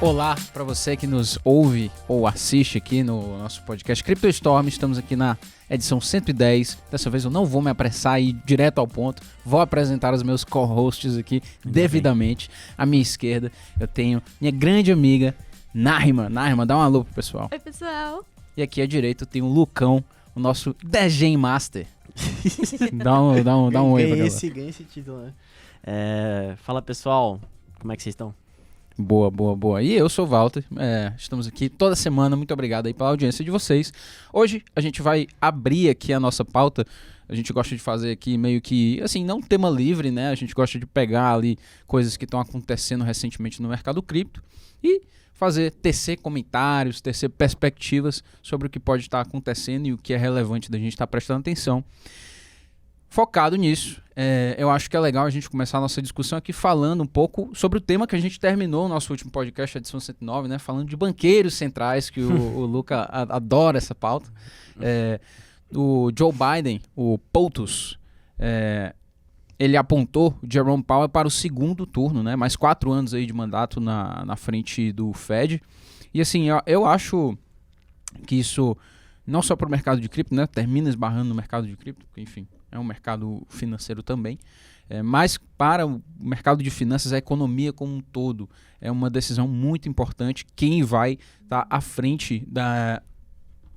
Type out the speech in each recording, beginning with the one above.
Olá para você que nos ouve ou assiste aqui no nosso podcast CryptoStorm. Estamos aqui na edição 110. Dessa vez eu não vou me apressar e ir direto ao ponto. Vou apresentar os meus co-hosts aqui devidamente. À minha esquerda eu tenho minha grande amiga Narima. Narima, dá um alô pro pessoal. Oi, pessoal. E aqui à direita eu tenho o Lucão, o nosso Degen Master. dá um oi pra galera. Ganha esse título, né? Fala, pessoal. Como é que vocês estão? Boa. E eu sou o Walter, estamos aqui toda semana, muito obrigado aí pela audiência de vocês. Hoje a gente vai abrir aqui a nossa pauta, a gente gosta de fazer aqui meio que, assim, não tema livre, né? A gente gosta de pegar ali coisas que estão acontecendo recentemente no mercado cripto e tecer comentários, tecer perspectivas sobre o que pode estar acontecendo e o que é relevante da gente estar prestando atenção. Focado nisso, eu acho que é legal a gente começar a nossa discussão aqui falando um pouco sobre o tema que a gente terminou no nosso último podcast, a edição 109, né? Falando de banqueiros centrais, que o Luca adora essa pauta. O Joe Biden, o POTUS, ele apontou o Jerome Powell para o segundo turno, né? Mais 4 anos aí de mandato na frente do Fed. E assim, eu acho que isso, não só para o mercado de cripto, né? Termina esbarrando no mercado de cripto, porque enfim, é um mercado financeiro também, mas para o mercado de finanças, a economia como um todo é uma decisão muito importante. Quem vai estar à frente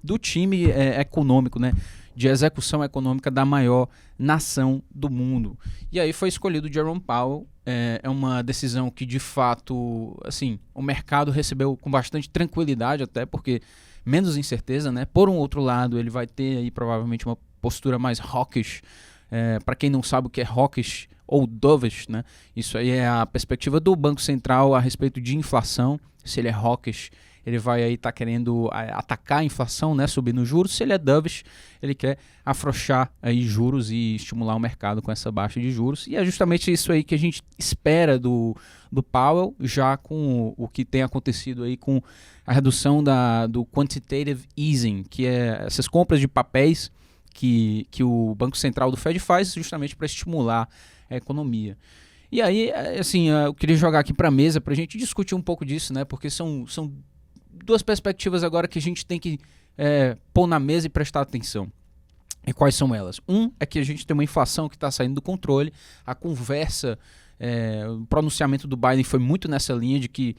do time econômico, né, de execução econômica da maior nação do mundo. E aí foi escolhido o Jerome Powell. É uma decisão que, de fato, assim, o mercado recebeu com bastante tranquilidade, até porque menos incerteza, né? Por um outro lado, ele vai ter aí provavelmente uma postura mais hawkish. Para quem não sabe o que é hawkish ou dovish, né? Isso aí é a perspectiva do Banco Central a respeito de inflação. Se ele é hawkish, ele vai aí estar querendo atacar a inflação, né? Subindo os juros. Se ele é dovish, ele quer afrouxar aí juros e estimular o mercado com essa baixa de juros. E é justamente isso aí que a gente espera do Powell, já com o que tem acontecido aí com a redução do quantitative easing, que é essas compras de papéis que o Banco Central do Fed faz justamente para estimular a economia. E aí, assim, eu queria jogar aqui para a mesa para a gente discutir um pouco disso, né? Porque são duas perspectivas agora que a gente tem que pôr na mesa e prestar atenção. E quais são elas? É que a gente tem uma inflação que está saindo do controle. A conversa, o pronunciamento do Biden foi muito nessa linha de que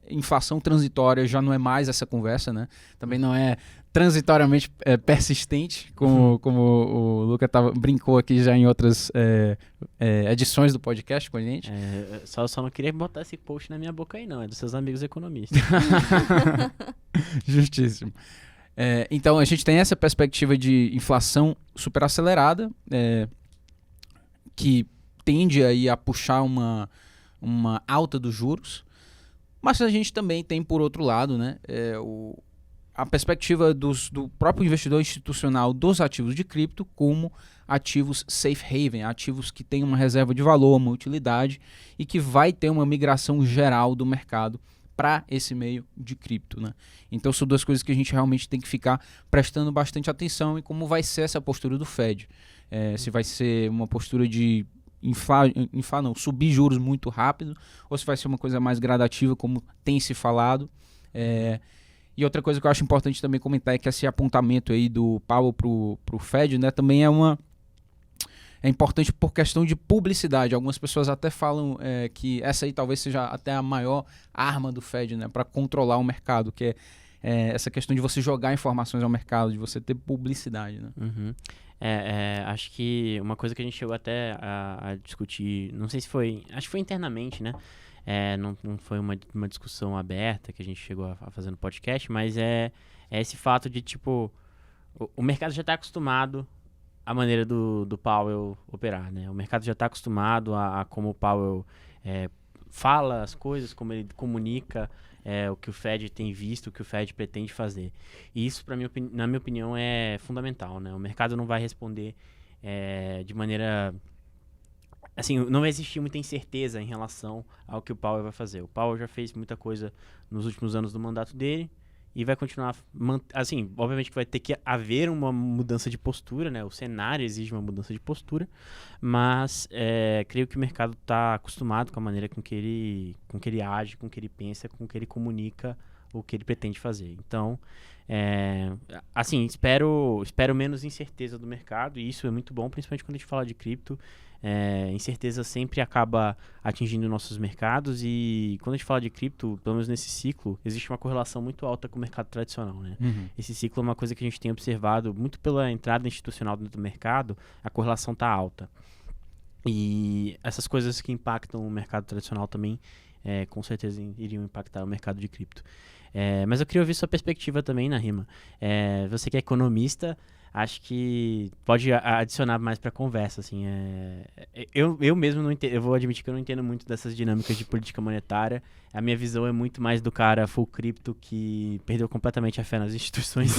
inflação transitória já não é mais essa conversa, né? Também não é transitoriamente persistente, como o Luca brincou aqui já em outras edições do podcast com a gente. Só não queria botar esse post na minha boca aí, não. É dos seus amigos economistas. Justíssimo. Então, a gente tem essa perspectiva de inflação superacelerada, que tende aí a puxar uma alta dos juros, mas a gente também tem, por outro lado, né, a perspectiva do próprio investidor institucional dos ativos de cripto como ativos safe haven, ativos que têm uma reserva de valor, uma utilidade e que vai ter uma migração geral do mercado para esse meio de cripto, né? Então são duas coisas que a gente realmente tem que ficar prestando bastante atenção em como vai ser essa postura do Fed. Se vai ser uma postura de subir juros muito rápido, ou se vai ser uma coisa mais gradativa, como tem se falado. E outra coisa que eu acho importante também comentar é que esse apontamento aí do Powell pro Fed, né, também é importante por questão de publicidade. Algumas pessoas até falam que essa aí talvez seja até a maior arma do Fed, né, para controlar o mercado, que é essa questão de você jogar informações ao mercado, de você ter publicidade, né? Uhum. Acho que uma coisa que a gente chegou até a discutir, não sei se foi, acho que foi internamente, né? Não foi uma discussão aberta que a gente chegou a fazer no podcast, mas é esse fato de, tipo, o mercado já está acostumado à maneira do Powell operar, né? O mercado já está acostumado a como o Powell fala as coisas, como ele comunica o que o Fed tem visto, o que o Fed pretende fazer. E isso, na minha opinião, é fundamental, né? O mercado não vai responder de maneira... Assim, não vai existir muita incerteza em relação ao que o Powell vai fazer. O Powell já fez muita coisa nos últimos anos do mandato dele e vai continuar, assim, obviamente que vai ter que haver uma mudança de postura, né? O cenário exige uma mudança de postura, mas creio que o mercado está acostumado com a maneira com que ele age, com que ele pensa, com que ele comunica o que ele pretende fazer. Então, assim, espero menos incerteza do mercado, e isso é muito bom, principalmente quando a gente fala de cripto. Incerteza sempre acaba atingindo nossos mercados, e quando a gente fala de cripto, pelo menos nesse ciclo, existe uma correlação muito alta com o mercado tradicional, né? Esse ciclo é uma coisa que a gente tem observado muito pela entrada institucional dentro do mercado, a correlação está alta. E essas coisas que impactam o mercado tradicional também, com certeza iriam impactar o mercado de cripto. Mas eu queria ouvir sua perspectiva também, Narima. Você que é economista, acho que pode adicionar mais para a conversa, assim. Eu mesmo não entendo, eu vou admitir que eu não entendo muito dessas dinâmicas de política monetária. A minha visão é muito mais do cara full cripto que perdeu completamente a fé nas instituições.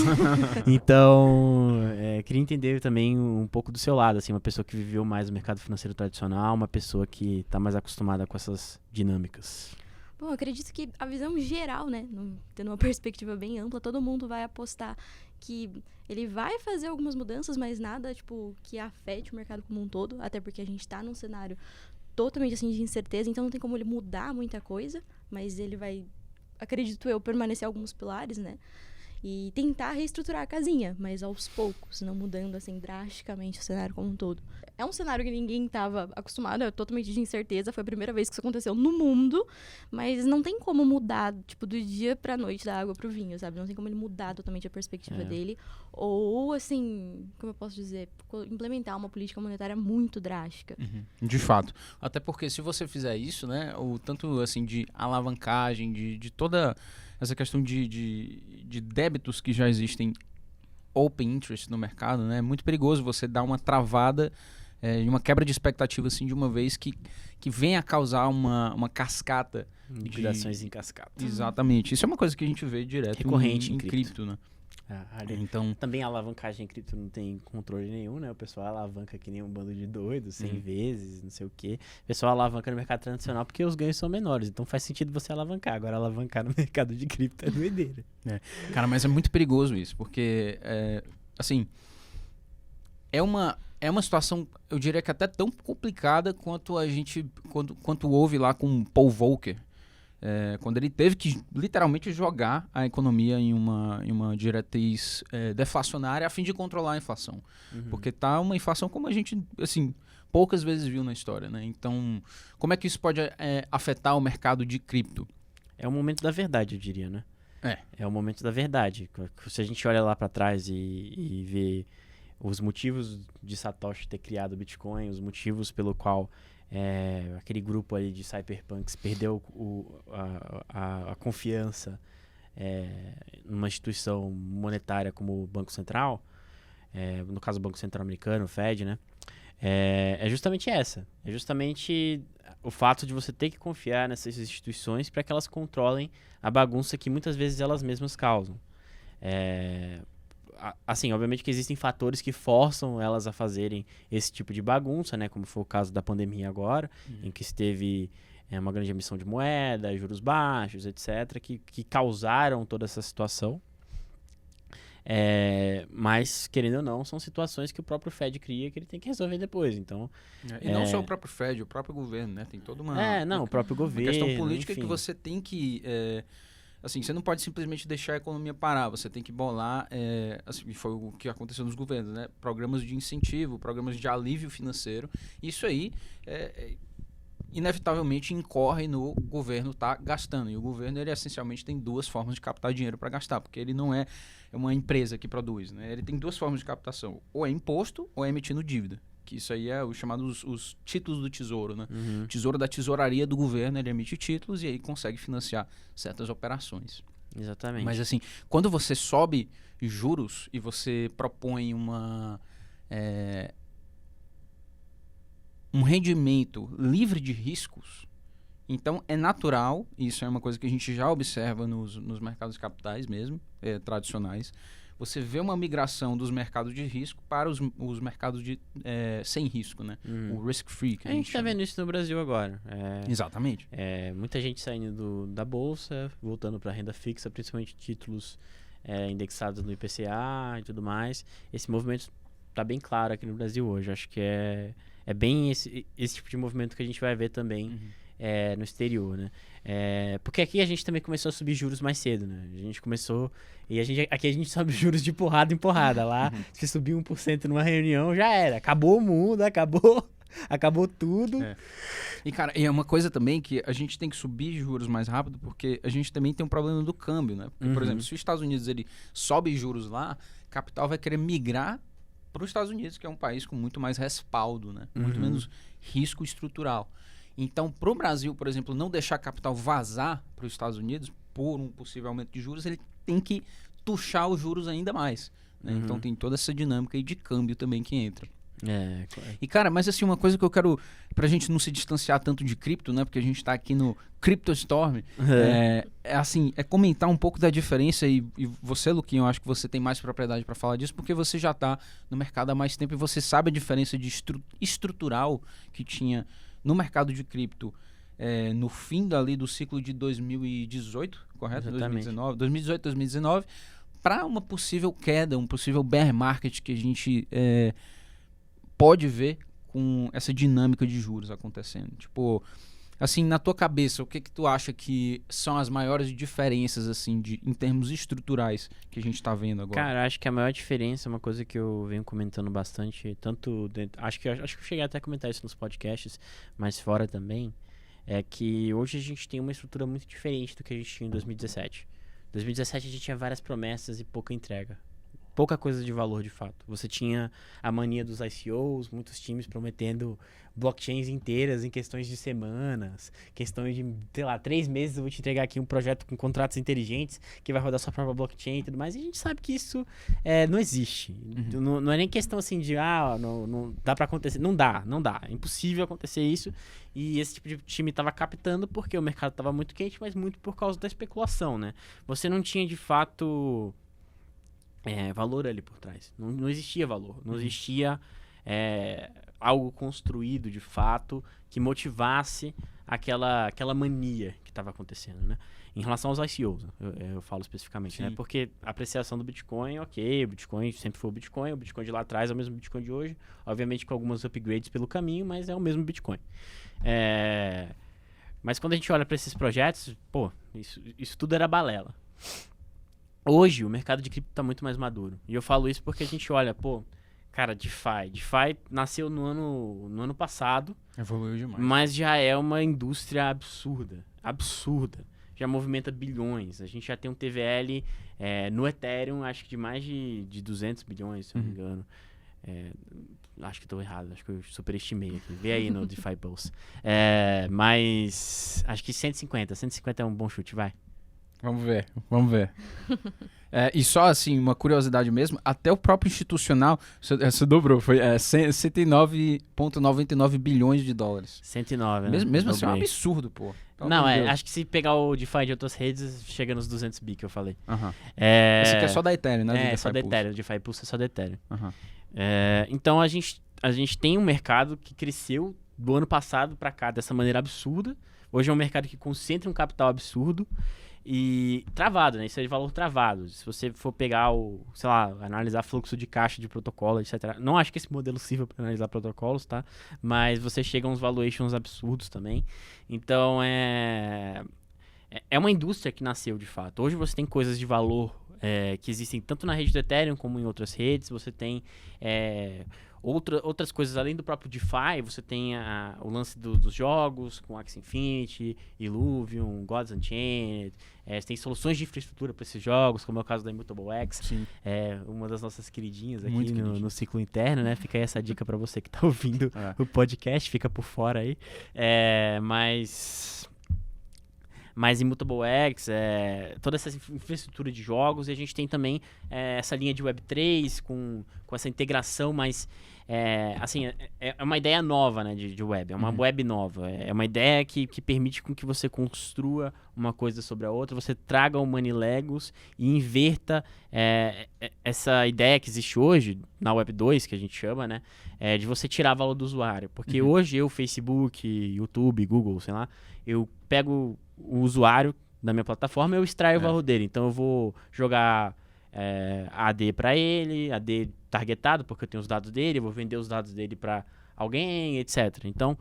Então, queria entender também um pouco do seu lado, assim, uma pessoa que viveu mais o mercado financeiro tradicional, uma pessoa que está mais acostumada com essas dinâmicas. Bom, eu acredito que a visão geral, né, tendo uma perspectiva bem ampla, todo mundo vai apostar que ele vai fazer algumas mudanças, mas nada, tipo, que afete o mercado como um todo, até porque a gente tá num cenário totalmente, assim, de incerteza, então não tem como ele mudar muita coisa, mas ele vai, acredito eu, permanecer alguns pilares, né, e tentar reestruturar a casinha, mas aos poucos, não mudando, assim, drasticamente o cenário como um todo. É um cenário que ninguém estava acostumado, é totalmente de incerteza, foi a primeira vez que isso aconteceu no mundo, mas não tem como mudar, tipo, do dia pra noite, da água pro vinho, sabe? Não tem como ele mudar totalmente a perspectiva dele, ou, assim, como eu posso dizer, implementar uma política monetária muito drástica. De fato. Até porque se você fizer isso, né, o tanto, assim, de alavancagem, de toda essa questão de débitos que já existem open interest no mercado, né, é muito perigoso você dar uma travada, uma quebra de expectativa, assim, de uma vez que venha a causar uma cascata. Liquidações em cascata. Exatamente. Isso é uma coisa que a gente vê direto recorrente em cripto, né? Então, também a alavancagem em cripto não tem controle nenhum, né? O pessoal alavanca que nem um bando de doidos, 100 vezes, não sei o quê. O pessoal alavanca no mercado tradicional porque os ganhos são menores, então faz sentido você alavancar. Agora, alavancar no mercado de cripto é doideira. Cara, mas é muito perigoso isso, porque, assim, é uma situação, eu diria que até tão complicada quanto quanto houve lá com Paul Volcker, quando ele teve que literalmente jogar a economia em uma diretriz deflacionária a fim de controlar a inflação. Porque tá uma inflação como a gente, assim, poucas vezes viu na história, né? Então, como é que isso pode afetar o mercado de cripto? É o momento da verdade, eu diria, né? É o momento da verdade. Se a gente olha lá para trás e vê os motivos de Satoshi ter criado o Bitcoin, os motivos pelo qual aquele grupo ali de cyberpunks perdeu a confiança numa instituição monetária como o Banco Central, no caso o Banco Central americano, o Fed, né? É justamente essa. É justamente o fato de você ter que confiar nessas instituições para que elas controlem a bagunça que muitas vezes elas mesmas causam. Assim, obviamente que existem fatores que forçam elas a fazerem esse tipo de bagunça, né? Como foi o caso da pandemia agora, em que se teve uma grande emissão de moeda, juros baixos, etc., que causaram toda essa situação. Mas, querendo ou não, são situações que o próprio Fed cria que ele tem que resolver depois. Então, e não só o próprio Fed, o próprio governo, né? Tem toda o próprio governo, questão política, enfim, que você tem que... assim, você não pode simplesmente deixar a economia parar, você tem que bolar, assim, foi o que aconteceu nos governos, né? Programas de incentivo, programas de alívio financeiro. Isso aí, inevitavelmente, incorre no governo estar gastando. E o governo, ele essencialmente tem duas formas de captar dinheiro para gastar, porque ele não é uma empresa que produz, né? Ele tem duas formas de captação, ou é imposto ou é emitindo dívida. Que isso aí é o chamado os títulos do tesouro, né? O tesouro da tesouraria do governo, ele emite títulos e aí consegue financiar certas operações. Exatamente. Mas assim, quando você sobe juros e você propõe um rendimento livre de riscos, então é natural, isso é uma coisa que a gente já observa nos mercados capitais mesmo, tradicionais, você vê uma migração dos mercados de risco para os mercados sem risco, né? O risk-free. A gente tá vendo isso no Brasil agora. Exatamente. Muita gente saindo da bolsa, voltando para renda fixa, principalmente títulos indexados no IPCA e tudo mais. Esse movimento tá bem claro aqui no Brasil hoje. Acho que é bem esse tipo de movimento que a gente vai ver também no exterior, né? Porque aqui a gente também começou a subir juros mais cedo, né? A gente começou... E aqui a gente sobe juros de porrada em porrada. Lá, se subir 1% numa reunião, já era. Acabou o mundo, acabou tudo. E, cara, é uma coisa também que a gente tem que subir juros mais rápido porque a gente também tem um problema do câmbio, né? Porque, por exemplo, se os Estados Unidos ele sobe juros lá, capital vai querer migrar para os Estados Unidos, que é um país com muito mais respaldo, né? Muito menos risco estrutural. Então, para o Brasil, por exemplo, não deixar capital vazar para os Estados Unidos por um possível aumento de juros, ele tem que tuchar os juros ainda mais, né? Então tem toda essa dinâmica aí de câmbio também que entra. Claro. E, cara, mas assim, uma coisa que eu quero, pra gente não se distanciar tanto de cripto, né? Porque a gente tá aqui no CryptoStorm, é comentar um pouco da diferença e você, Luquinho, eu acho que você tem mais propriedade pra falar disso, porque você já tá no mercado há mais tempo e você sabe a diferença de estrutural que tinha no mercado de cripto no fim dali do ciclo de 2018, correto? Exatamente. 2018, 2019, para uma possível queda, um possível bear market que a gente pode ver com essa dinâmica de juros acontecendo. Tipo, assim, na tua cabeça, o que tu acha que são as maiores diferenças, assim, em termos estruturais que a gente tá vendo agora? Cara, acho que a maior diferença, uma coisa que eu venho comentando bastante, tanto dentro, acho que eu cheguei até a comentar isso nos podcasts, mas fora também, é que hoje a gente tem uma estrutura muito diferente do que a gente tinha em 2017. Em 2017 a gente tinha várias promessas e pouca entrega. Pouca coisa de valor, de fato. Você tinha a mania dos ICOs, muitos times prometendo blockchains inteiras em questões de semanas, questões de, sei lá, 3 meses eu vou te entregar aqui um projeto com contratos inteligentes que vai rodar sua própria blockchain e tudo mais. E a gente sabe que isso não existe. Não é nem questão assim de, não dá pra acontecer. Não dá. É impossível acontecer isso. E esse tipo de time tava captando porque o mercado tava muito quente, mas muito por causa da especulação, né? Você não tinha, de fato... valor ali por trás. Não existia valor. Não existia algo construído de fato que motivasse aquela mania que estava acontecendo, né? Em relação aos ICOs, eu falo especificamente, né? Porque a apreciação do Bitcoin, ok, o Bitcoin sempre foi o Bitcoin de lá atrás é o mesmo Bitcoin de hoje, obviamente com algumas upgrades pelo caminho, mas é o mesmo Bitcoin. Mas quando a gente olha para esses projetos, isso tudo era balela. Hoje, o mercado de cripto está muito mais maduro. E eu falo isso porque a gente olha, cara, DeFi nasceu no ano passado. Evoluiu demais. Mas já é uma indústria absurda. Já movimenta bilhões. A gente já tem um TVL no Ethereum, acho que de mais de 200 bilhões, se eu não me engano. Acho que estou errado, acho que eu superestimei aqui. Vê aí no DeFi Pulse. Mas acho que 150 é um bom chute, vai. Vamos ver. E só assim, uma curiosidade mesmo, até o próprio institucional, você dobrou, foi 109,99 bilhões de dólares. 109, né? Mesmo assim é um absurdo, pô. Não, acho que se pegar o DeFi de outras redes, chega nos 200 bi que eu falei. Esse aqui é só da Ethereum, né? Só da Ethereum, o DeFi Pulse é só da Ethereum. Então a gente tem um mercado que cresceu do ano passado para cá dessa maneira absurda. Hoje é um mercado que concentra um capital absurdo. E travado, né? Isso é de valor travado. Se você for pegar analisar fluxo de caixa de protocolo, etc. Não acho que esse modelo sirva para analisar protocolos, tá? Mas você chega a uns valuations absurdos também. Então, é uma indústria que nasceu, de fato. Hoje você tem coisas de valor que existem tanto na rede do Ethereum como em outras redes. Você tem... outras coisas além do próprio DeFi, você tem o lance dos jogos com Axie Infinity, Illuvium, Gods Unchained, você tem soluções de infraestrutura para esses jogos, como é o caso da Immutable X, uma das nossas queridinhas aqui no ciclo interno, né? Fica aí essa dica para você que está ouvindo o podcast, fica por fora aí. Mas Immutable X, toda essa infraestrutura de jogos, e a gente tem também essa linha de Web3 com essa integração mais assim, é uma ideia nova, né, de web. É uma web nova. É uma ideia que permite com que você construa uma coisa sobre a outra, você traga o Money Legos e inverta essa ideia que existe hoje, na Web 2, que a gente chama, né, de você tirar valor do usuário. Porque hoje Facebook, YouTube, Google, sei lá, eu pego o usuário da minha plataforma e eu extraio o valor dele. Então eu vou jogar AD para ele, AD targetado, porque eu tenho os dados dele, eu vou vender os dados dele para alguém, etc. Então,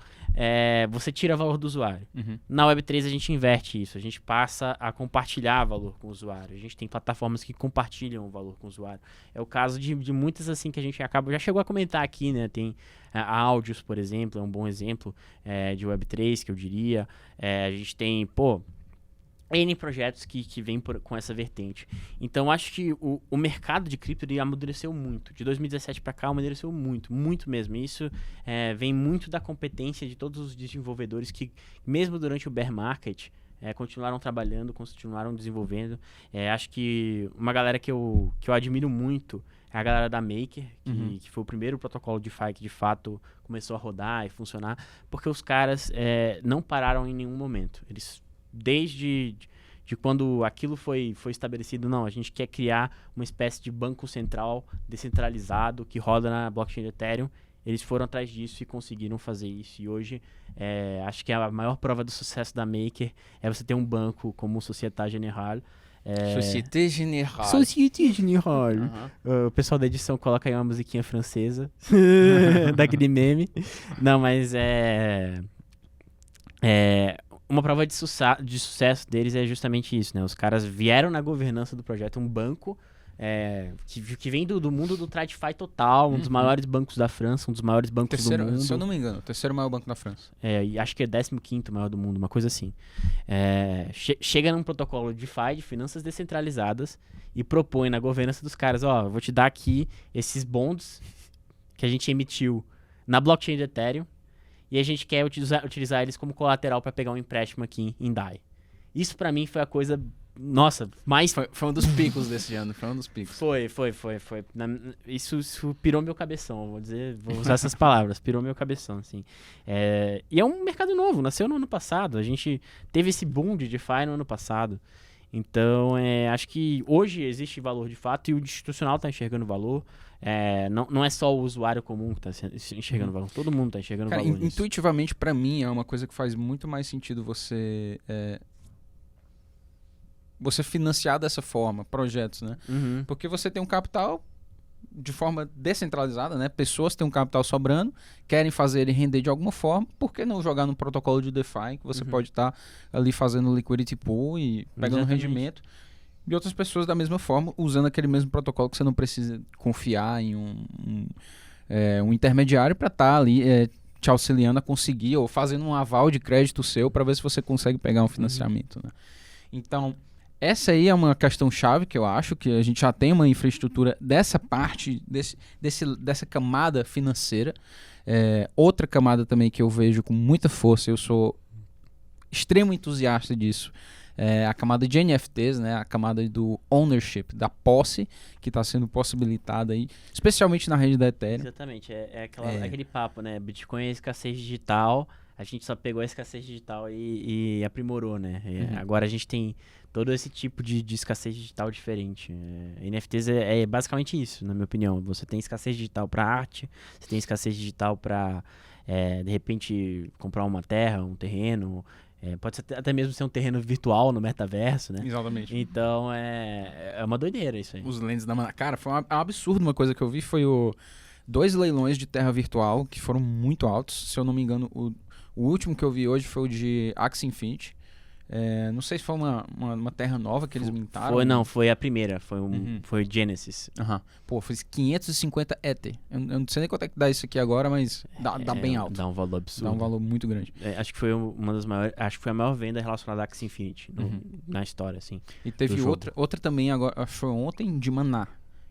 você tira valor do usuário. Na Web3 a gente inverte isso, a gente passa a compartilhar valor com o usuário. A gente tem plataformas que compartilham o valor com o usuário. É o caso de muitas assim que a gente já chegou a comentar aqui, né? Tem a Áudios, por exemplo, é um bom exemplo de Web3, que eu diria. A gente tem, N projetos que vêm com essa vertente. Então, acho que o mercado de cripto ele amadureceu muito. De 2017 para cá, amadureceu muito, muito mesmo. E isso vem muito da competência de todos os desenvolvedores que, mesmo durante o bear market, continuaram trabalhando, continuaram desenvolvendo. Acho que uma galera que eu admiro muito é a galera da Maker, que foi o primeiro protocolo DeFi que, de fato, começou a rodar e funcionar, porque os caras não pararam em nenhum momento. Eles... Desde quando aquilo foi estabelecido, não, a gente quer criar uma espécie de banco central descentralizado que roda na blockchain do Ethereum. Eles foram atrás disso e conseguiram fazer isso. E hoje, acho que a maior prova do sucesso da Maker é você ter um banco como o Société Générale. Société Générale. Société Générale. O pessoal da edição coloca aí uma musiquinha francesa daquele meme. Não, mas uma prova de sucesso deles é justamente isso, né? Os caras vieram na governança do projeto, um banco que vem do mundo do TradFi total, um dos maiores bancos da França, um dos maiores bancos do mundo. Se eu não me engano, o terceiro maior banco da França. E acho que é 15º maior do mundo, uma coisa assim. Chega num protocolo DeFi, de finanças descentralizadas, e propõe na governança dos caras, eu vou te dar aqui esses bonds que a gente emitiu na blockchain do Ethereum, e a gente quer utilizar eles como colateral para pegar um empréstimo aqui em DAI. Isso para mim foi a coisa, nossa, mais... Foi um dos picos desse ano, foi um dos picos. Foi. Isso pirou meu cabeção, vou usar essas palavras, pirou meu cabeção, assim. E é um mercado novo, nasceu no ano passado, a gente teve esse boom de DeFi no ano passado. Então, acho que hoje existe valor de fato e o institucional está enxergando valor. Não é só o usuário comum que está enxergando valor, todo mundo está enxergando valor nisso. Intuitivamente, para mim, é uma coisa que faz muito mais sentido você financiar dessa forma projetos, né? Porque você tem um capital de forma descentralizada, né? Pessoas têm um capital sobrando, querem fazer ele render de alguma forma, por que não jogar num protocolo de DeFi que você pode estar ali fazendo liquidity pool e pegando rendimento, e outras pessoas da mesma forma usando aquele mesmo protocolo que você não precisa confiar em um intermediário para estar ali te auxiliando a conseguir ou fazendo um aval de crédito seu para ver se você consegue pegar um financiamento, né? Então, essa aí é uma questão chave que eu acho que a gente já tem uma infraestrutura dessa parte, dessa camada financeira. Outra camada também que eu vejo com muita força, eu sou extremo entusiasta disso, é a camada de NFTs, né? A camada do ownership, da posse, que está sendo possibilitada aí, especialmente na rede da Ethereum. Exatamente, aquele papo, né? Bitcoin é escassez digital, a gente só pegou a escassez digital e aprimorou, né? Agora a gente tem todo esse tipo de escassez digital diferente. NFTs é basicamente isso, na minha opinião. Você tem escassez digital para arte, você tem escassez digital para, de repente, comprar uma terra, um terreno. Pode até mesmo ser um terreno virtual no metaverso, né? Exatamente. Então, é uma doideira isso aí. Os lentes da mana. Cara, foi um absurdo. Uma coisa que eu vi foi 2 leilões de terra virtual que foram muito altos. Se eu não me engano, o último que eu vi hoje foi o de Axie Infinity. Não sei se foi uma terra nova que eles mintaram. Foi a primeira. Foi o Genesis. Pô, foi 550 Ether. Eu não sei nem quanto é que dá isso aqui agora, mas dá bem alto. Dá um valor absurdo. Dá um valor muito grande. Acho que foi uma das maiores. Acho que foi a maior venda relacionada a Axie Infinity na história, assim. E teve outra também agora, acho que foi ontem, de Maná.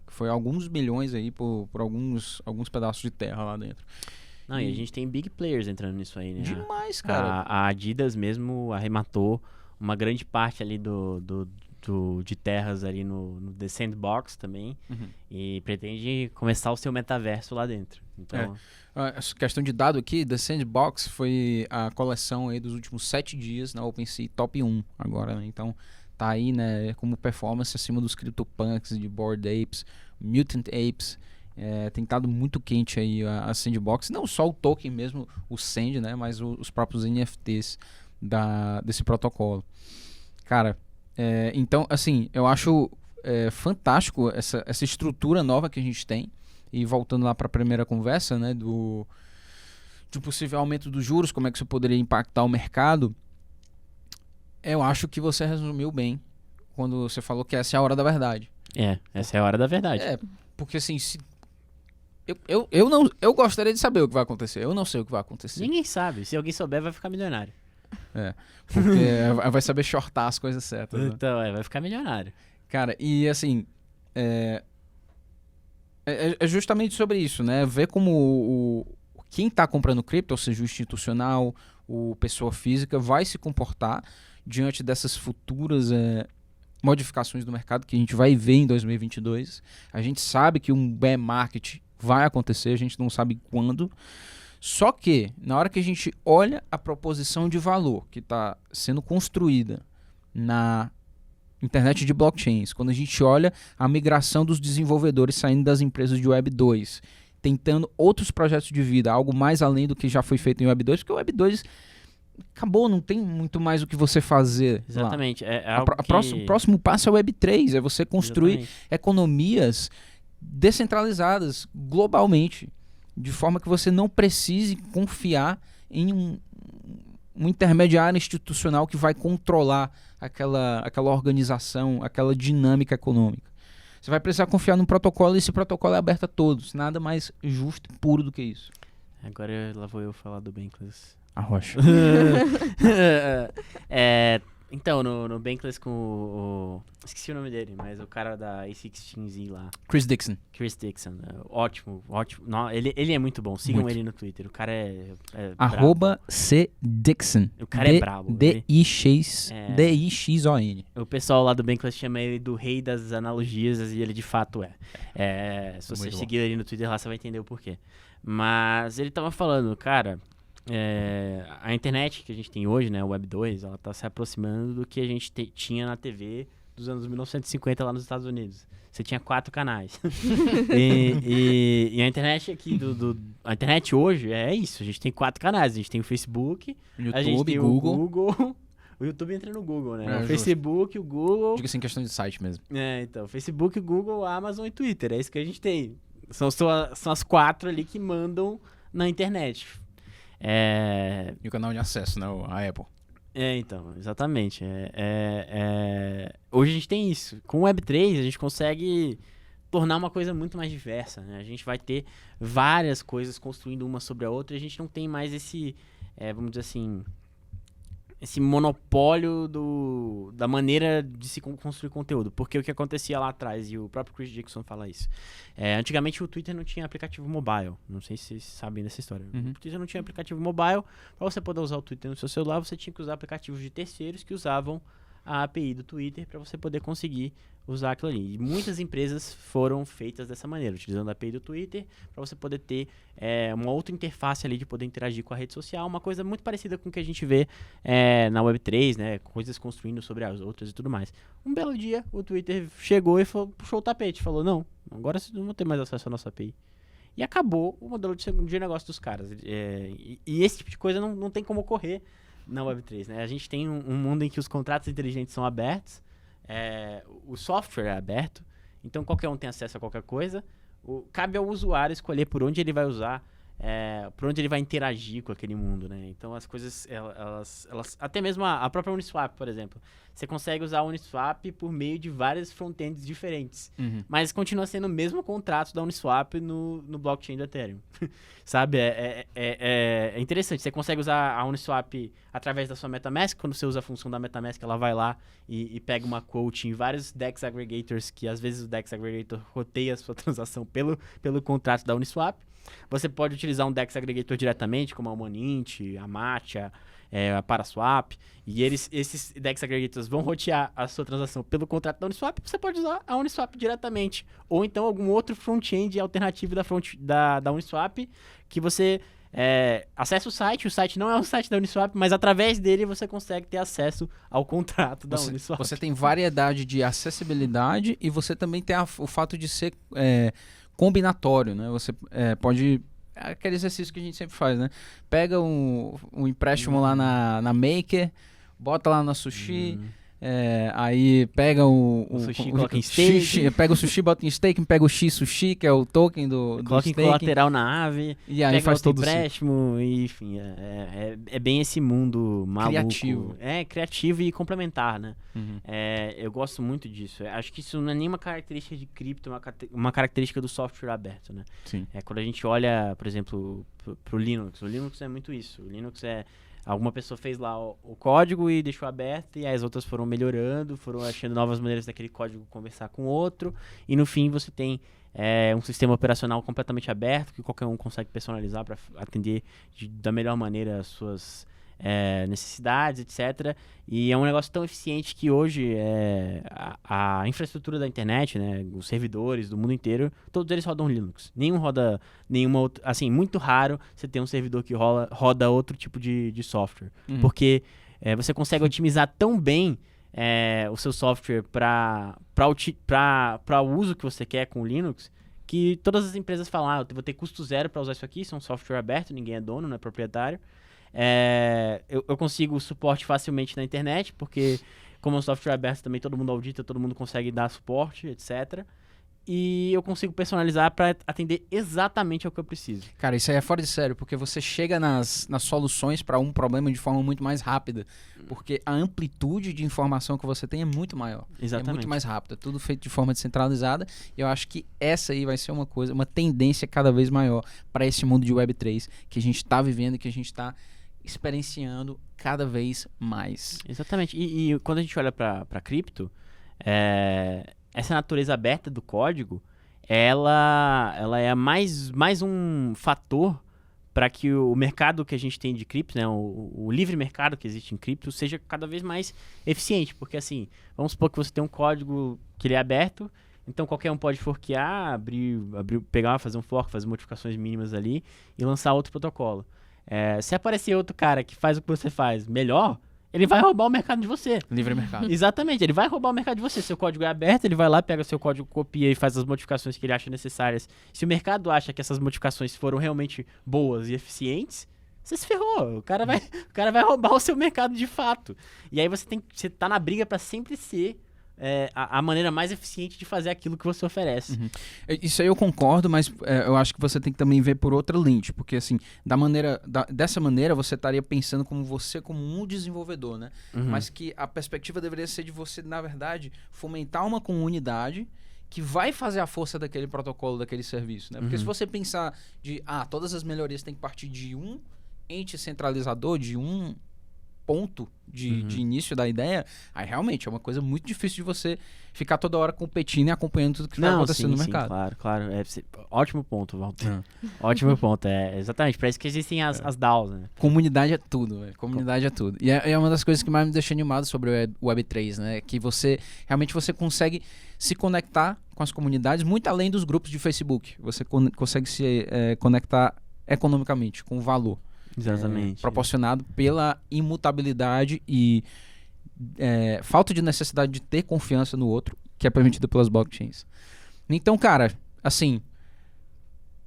Que foi alguns milhões aí por alguns pedaços de terra lá dentro. Não, e a gente tem big players entrando nisso aí, né? Demais, cara. A Adidas mesmo arrematou uma grande parte ali de terras ali no The Sandbox também. E pretende começar o seu metaverso lá dentro. Então, Essa questão de dado aqui, The Sandbox foi a coleção aí dos últimos 7 dias na OpenSea Top 1 agora, né? Então tá aí, né, como performance acima dos CryptoPunks, de Bored Apes, Mutant Apes. Tem estado muito quente aí a Sandbox, não só o token mesmo, o Sand, né, mas os próprios NFTs desse protocolo. Cara, então, assim, eu acho fantástico essa estrutura nova que a gente tem. E voltando lá para a primeira conversa, né, de um possível aumento dos juros, como é que isso poderia impactar o mercado, eu acho que você resumiu bem quando você falou que essa é a hora da verdade. Essa é a hora da verdade. Porque assim, eu gostaria de saber o que vai acontecer, eu não sei o que vai acontecer. Ninguém sabe, se alguém souber vai ficar milionário. Porque vai saber shortar as coisas certas. Né? Então, vai ficar milionário. Cara, e assim, é justamente sobre isso, né? Ver como quem está comprando cripto, ou seja, o institucional, o pessoa física, vai se comportar diante dessas futuras modificações do mercado que a gente vai ver em 2022. A gente sabe que um bear market vai acontecer, a gente não sabe quando. Só que, na hora que a gente olha a proposição de valor que está sendo construída na internet de blockchains, quando a gente olha a migração dos desenvolvedores saindo das empresas de Web 2, tentando outros projetos de vida, algo mais além do que já foi feito em Web 2, porque o Web 2 acabou, não tem muito mais o que você fazer. Exatamente. O próximo passo é o Web 3, é você construir economias descentralizadas globalmente, de forma que você não precise confiar em um intermediário institucional que vai controlar aquela organização, aquela dinâmica econômica. Você vai precisar confiar num protocolo e esse protocolo é aberto a todos. Nada mais justo e puro do que isso. Agora lá vou eu falar do Bankless. Arrocha. Então, no Bankless com o... Esqueci o nome dele, mas o cara da A16Z lá. Chris Dixon. Ótimo. Não, ele é muito bom. Sigam ele no Twitter. O cara é @ @cdixon. O cara é brabo. DIXON. O pessoal lá do Bankless chama ele do rei das analogias e ele de fato é. Se você seguir ele no Twitter lá, você vai entender o porquê. Mas ele tava falando, cara... a internet que a gente tem hoje, né, o Web 2, ela tá se aproximando do que a gente tinha na TV dos anos 1950 lá nos Estados Unidos. Você tinha 4 canais. e a internet aqui a internet hoje é isso. A gente tem 4 canais. A gente tem o Facebook, YouTube, a gente tem Google. o Google. O YouTube entra no Google, né? O Facebook, o Google. Diga assim, questão de site mesmo. Então, Facebook, Google, Amazon e Twitter. É isso que a gente tem. São as 4 ali que mandam na internet. E o canal de acesso, né? A Apple. Então, exatamente. Hoje a gente tem isso. Com o Web3, a gente consegue tornar uma coisa muito mais diversa, né? A gente vai ter várias coisas construindo uma sobre a outra e a gente não tem mais esse, vamos dizer assim, esse monopólio da maneira de se construir conteúdo. Porque o que acontecia lá atrás, e o próprio Chris Dixon fala isso, antigamente o Twitter não tinha aplicativo mobile. Não sei se vocês sabem dessa história. O Twitter não tinha aplicativo mobile. Para você poder usar o Twitter no seu celular, você tinha que usar aplicativos de terceiros que usavam a API do Twitter para você poder conseguir usar aquilo ali. E muitas empresas foram feitas dessa maneira, utilizando a API do Twitter para você poder ter uma outra interface ali de poder interagir com a rede social, uma coisa muito parecida com o que a gente vê na Web3, né, coisas construindo sobre as outras e tudo mais. Um belo dia, o Twitter chegou e puxou o tapete, falou, não, agora vocês não vão ter mais acesso à nossa API. E acabou o modelo de negócio dos caras. E esse tipo de coisa não tem como ocorrer na Web3, né? A gente tem um mundo em que os contratos inteligentes são abertos, o software é aberto, então qualquer um tem acesso a qualquer coisa. Cabe ao usuário escolher por onde ele vai usar, por onde ele vai interagir com aquele mundo, né? Então as coisas, elas até mesmo a própria Uniswap, por exemplo, você consegue usar a Uniswap por meio de várias frontends diferentes, mas continua sendo o mesmo contrato da Uniswap no blockchain do Ethereum. Sabe? É interessante, você consegue usar a Uniswap através da sua MetaMask. Quando você usa a função da MetaMask, ela vai lá e pega uma quote em vários DEX aggregators, que às vezes o DEX aggregator roteia a sua transação pelo contrato da Uniswap. Você pode utilizar um DEX Aggregator diretamente, como a Omanint, a Matcha, a Paraswap, e esses DEX Aggregators vão rotear a sua transação pelo contrato da Uniswap, você pode usar a Uniswap diretamente, ou então algum outro front-end alternativo da Uniswap, que você acessa o site não é o site da Uniswap, mas através dele você consegue ter acesso ao contrato da Uniswap. Você tem variedade de acessibilidade e você também tem o fato de ser combinatório, né? Você pode... Aquele exercício que a gente sempre faz, né? Pega um empréstimo lá na Maker, bota lá na Sushi, aí pega o Sushi, coloca em stake. Pega o Sushi, bota em stake, pega o X Sushi, que é o token do coloca em colateral na Ave, e aí faz todo empréstimo, e, enfim, é bem esse mundo maluco. Criativo. Criativo e complementar, né? Uhum. Eu gosto muito disso. Acho que isso não é nenhuma característica de cripto, uma característica do software aberto, né? Sim. Quando a gente olha, por exemplo, pro Linux. O Linux é muito isso. O Linux alguma pessoa fez lá o código e deixou aberto, e as outras foram melhorando, foram achando novas maneiras daquele código conversar com o outro, e no fim você tem um sistema operacional completamente aberto, que qualquer um consegue personalizar para atender da melhor maneira as suas necessidades, etc. E é um negócio tão eficiente que hoje a infraestrutura da internet, né, os servidores do mundo inteiro, todos eles rodam Linux. Nenhum roda nenhuma outra... Assim, muito raro você ter um servidor que roda outro tipo de software. Porque você consegue otimizar tão bem o seu software para o uso que você quer com o Linux, que todas as empresas falam, eu vou ter custo zero para usar isso aqui, isso é um software aberto, ninguém é dono, não é proprietário. Eu consigo suporte facilmente na internet, porque como é um software aberto também todo mundo audita, todo mundo consegue dar suporte, etc. E eu consigo personalizar para atender exatamente ao que eu preciso. Cara, isso aí é fora de sério, porque você chega nas soluções para um problema de forma muito mais rápida, porque a amplitude de informação que você tem é muito maior. Exatamente. É muito mais rápida, tudo feito de forma descentralizada, e eu acho que essa aí vai ser uma tendência cada vez maior para esse mundo de Web3 que a gente está vivendo e que a gente está experienciando cada vez mais. Exatamente. E quando a gente olha para cripto, essa natureza aberta do código, ela é mais um fator para que o mercado que a gente tem de cripto, né, o livre mercado que existe em cripto, seja cada vez mais eficiente. Porque assim, vamos supor que você tem um código que ele é aberto, então qualquer um pode forquear, fazer um fork, fazer modificações mínimas ali e lançar outro protocolo. Se aparecer outro cara que faz o que você faz melhor, ele vai roubar o mercado de você. Livre mercado. Exatamente, ele vai roubar o mercado de você. Seu código é aberto, ele vai lá, pega seu código, copia e faz as modificações que ele acha necessárias. Se o mercado acha que essas modificações foram realmente boas e eficientes, você se ferrou. O cara vai roubar o seu mercado de fato. E aí você tá na briga para sempre ser a maneira mais eficiente de fazer aquilo que você oferece. Uhum. Isso aí eu concordo, mas eu acho que você tem que também ver por outra lente, porque assim, dessa maneira você estaria pensando como um desenvolvedor, né? Uhum. Mas que a perspectiva deveria ser de você, na verdade, fomentar uma comunidade que vai fazer a força daquele protocolo, daquele serviço, né? Porque se você pensar todas as melhorias têm que partir de um ente centralizador, de um ponto de início da ideia, aí realmente é uma coisa muito difícil de você ficar toda hora competindo e acompanhando tudo que está acontecendo no mercado. Claro. Ótimo ponto, Walter. Ótimo ponto. Exatamente, para isso que existem as DAOs, né? Comunidade é tudo, velho. Comunidade é tudo. E é uma das coisas que mais me deixa animado sobre o Web3, né? Que realmente você consegue se conectar com as comunidades muito além dos grupos de Facebook. Você consegue se conectar economicamente, com valor. Exatamente. Proporcionado pela imutabilidade e falta de necessidade de ter confiança no outro, que é permitida pelas blockchains. Então, cara, assim,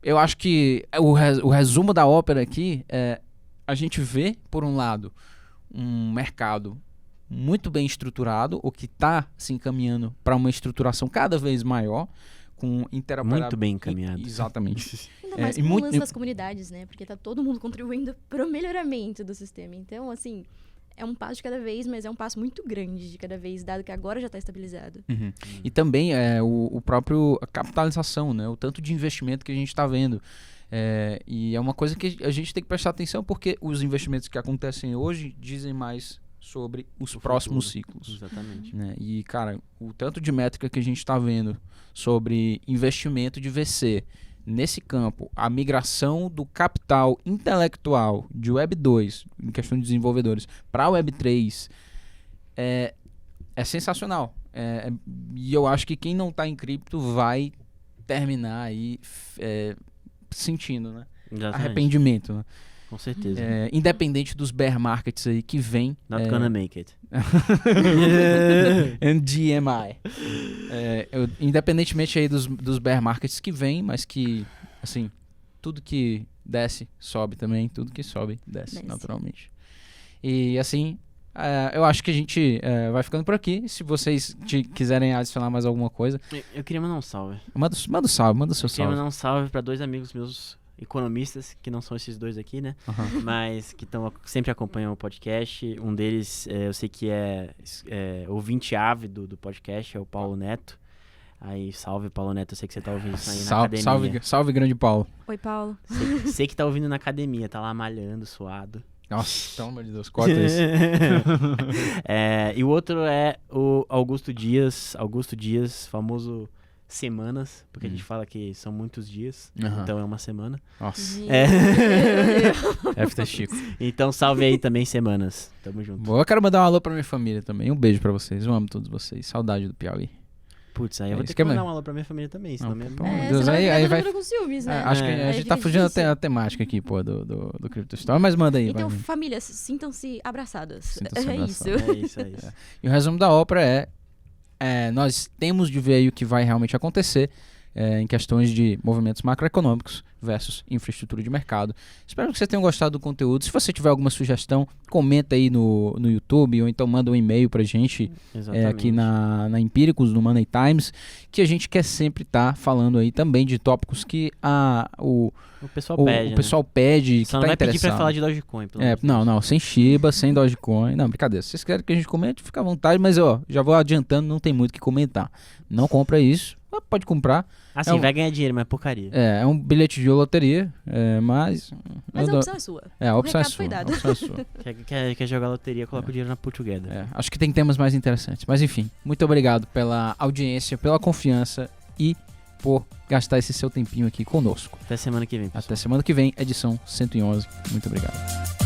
eu acho que o resumo da ópera aqui a gente vê, por um lado, um mercado muito bem estruturado, ou que está se encaminhando para uma estruturação cada vez maior, com interoperabilidade. Muito bem encaminhado. Exatamente. Ainda mais com o lance das comunidades, né? Porque tá todo mundo contribuindo pro melhoramento do sistema. Então, assim, é um passo de cada vez, mas é um passo muito grande de cada vez, dado que agora já está estabilizado. Uhum. E também o próprio a capitalização, né? O tanto de investimento que a gente está vendo. E é uma coisa que a gente tem que prestar atenção, porque os investimentos que acontecem hoje dizem mais sobre os próximos ciclos. Exatamente. Né? E, cara, o tanto de métrica que a gente está vendo sobre investimento de VC nesse campo, a migração do capital intelectual de Web 2, em questão de desenvolvedores, para Web 3, é sensacional. E eu acho que quem não está em cripto vai terminar aí sentindo, né? Exatamente. Arrependimento, né? Com certeza. Independente dos bear markets aí que vem. Not gonna make it. NGMI. Independentemente aí dos bear markets que vem, mas que, assim, tudo que desce, sobe também. Tudo que sobe, desce. Naturalmente. E, assim, eu acho que a gente vai ficando por aqui. Se vocês quiserem adicionar mais alguma coisa... Eu queria mandar um salve. Manda o salve, manda o seu Eu queria salve. mandar um salve pra 2 amigos meus economistas, que não são esses 2 aqui, né? Mas que sempre acompanham o podcast. Um deles, eu sei que é ouvinte ávido do podcast, é o Paulo Neto. Aí, salve, Paulo Neto, eu sei que você tá ouvindo isso aí na academia. Salve, grande Paulo. Oi, Paulo. Sei que tá ouvindo na academia, tá lá malhando, suado. Nossa, pelo amor de Deus, corta isso. E o outro é o Augusto Dias, famoso Semanas, porque a gente fala que são muitos dias, então é uma semana. Nossa. FT Chico. Então salve aí também, Semanas. Tamo junto. Boa, eu quero mandar um alô pra minha família também. Um beijo pra vocês. Eu amo todos vocês. Saudade do Piauí. Putz, aí eu vou ter que mandar um alô pra minha família também, senão minha... Deus, aí vai... com ciúmes, né? Acho que a gente tá fugindo a temática aqui, pô, do Crypto Store, mas manda aí. Então, famílias, sintam-se abraçadas. Sintam-se abraçadas. Isso. E o resumo da ópera nós temos de ver aí o que vai realmente acontecer em questões de movimentos macroeconômicos versus infraestrutura de mercado. Espero que vocês tenham gostado do conteúdo. Se você tiver alguma sugestão, comenta aí no YouTube ou então manda um e-mail pra gente aqui na Empíricos, no Money Times, que a gente quer sempre estar falando aí também de tópicos que o pessoal pede, Só que não tá vai pedir interessado. pra falar de Dogecoin, pelo menos. Não, sem Shiba, sem Dogecoin. Não, brincadeira. Se vocês querem que a gente comente, fica à vontade, mas já vou adiantando, não tem muito o que comentar. Não compra isso, pode comprar. Assim, vai ganhar dinheiro, mas é porcaria. É um bilhete de loteria, mas... Mas a opção é sua. A opção é recado foi sua. dado. A opção é sua. Quer jogar loteria, coloca o dinheiro na Put Together. Acho que tem temas mais interessantes. Mas enfim, muito obrigado pela audiência, pela confiança e por gastar esse seu tempinho aqui conosco. Até semana que vem, pessoal. Até semana que vem, edição 111. Muito obrigado.